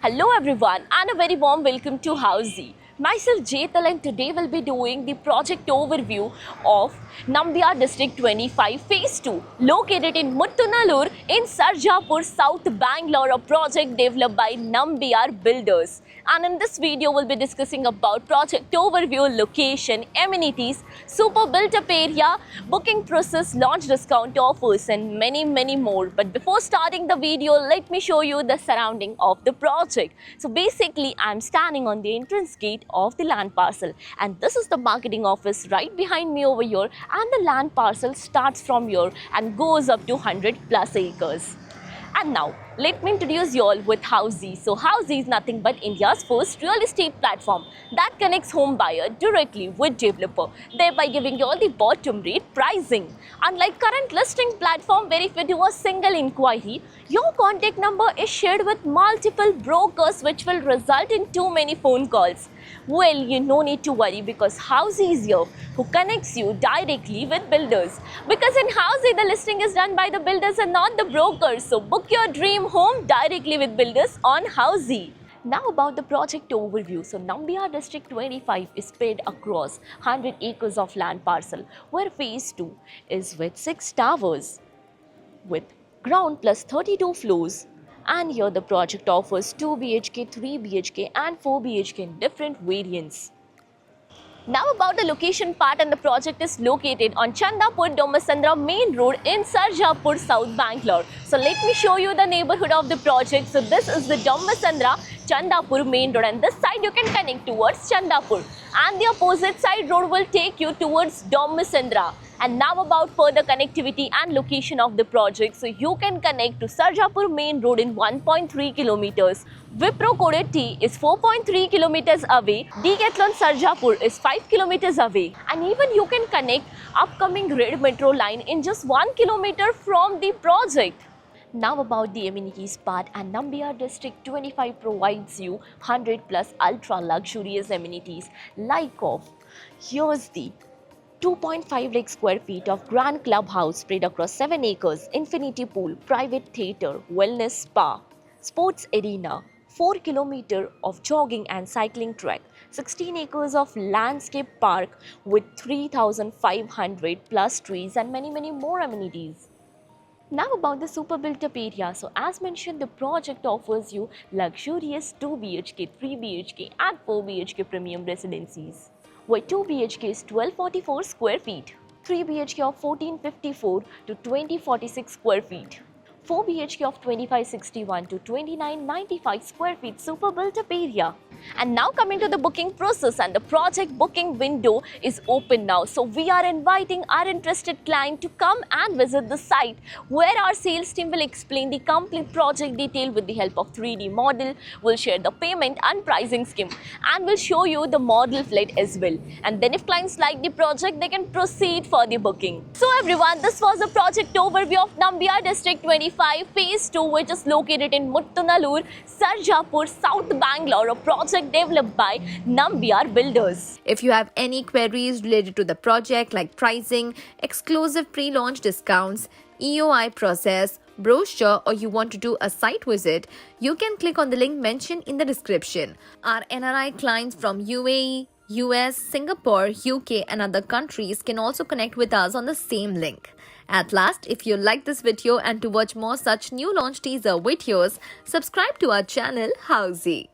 Hello everyone and a very warm welcome to Housey. Myself Jetal and today we'll be doing the project overview of Nambiar District 25 Phase 2 located in Muttunallur in Sarjapur, South Bangalore, a project developed by Nambiar Builders. And in this video we'll be discussing about project overview, location, amenities, super built up area, booking process, launch discount offers and many more. But before starting the video, let me show you the surrounding of the project. So basically I'm standing on the entrance gate of the land parcel and this is the marketing office right behind me over here, and the land parcel starts from here and goes up to 100 plus acres. And now, let me introduce you all with Housey. So Housey is nothing but India's first real estate platform that connects home buyer directly with developer, thereby giving you all the bottom rate pricing. Unlike current listing platform where if you do a single inquiry, your contact number is shared with multiple brokers which will result in too many phone calls. Well, you no need to worry because Housey is here who connects you directly with builders. Because in Housey, the listing is done by the builders and not the brokers. So book your dream home directly with builders on Housey. Now about the project overview. So Nambiar District 25 is spread across 100 acres of land parcel where phase 2 is with 6 towers with ground plus 32 floors. And here the project offers 2 BHK, 3 BHK and 4 BHK in different variants. Now about the location part, and the project is located on Chandapur Domasandra main road in Sarjapur, South Bangalore. So let me show you the neighborhood of the project. So this is the Domasandra Chandapur main road and this side you can connect towards Chandapur and the opposite side road will take you towards Domasandra. And now about further connectivity and location of the project. So you can connect to Sarjapur main road in 1.3 kilometers. Wipro Coded T is 4.3 kilometers away. Decathlon Sarjapur is 5 kilometers away. And even you can connect upcoming Red Metro line in just 1 kilometer from the project. Now about the amenities part, and Nambiar District 25 provides you 100 plus ultra luxurious amenities like of, here's the 2.5 lakh square feet of grand clubhouse spread across 7 acres, infinity pool, private theatre, wellness spa, sports arena, 4 kilometers of jogging and cycling track, 16 acres of landscape park with 3,500 plus trees and many more amenities. Now about the super built up area. So as mentioned, the project offers you luxurious 2 BHK, 3 BHK and 4 BHK premium residencies, where 2 BHK is 1244 square feet, 3 BHK of 1454 to 2046 square feet, 4 BHK of 2561 to 2995 square feet super built up area. And now coming to the booking process, and the project booking window is open now. So we are inviting our interested client to come and visit the site where our sales team will explain the complete project detail with the help of 3D model. We'll share the payment and pricing scheme and we'll show you the model flat as well. And then if clients like the project, they can proceed for the booking. So everyone, this was the project overview of Nambiar District 25 Phase 2, which is located in Muttunallur, Sarjapur, South Bangalore, a project developed by Nambiar Builders. If you have any queries related to the project like pricing, exclusive pre-launch discounts, EOI process, brochure, or you want to do a site visit, you can click on the link mentioned in the description. Our NRI clients from UAE, US, Singapore, UK and other countries can also connect with us on the same link. At last, if you like this video and to watch more such new launch teaser videos, subscribe to our channel Housey.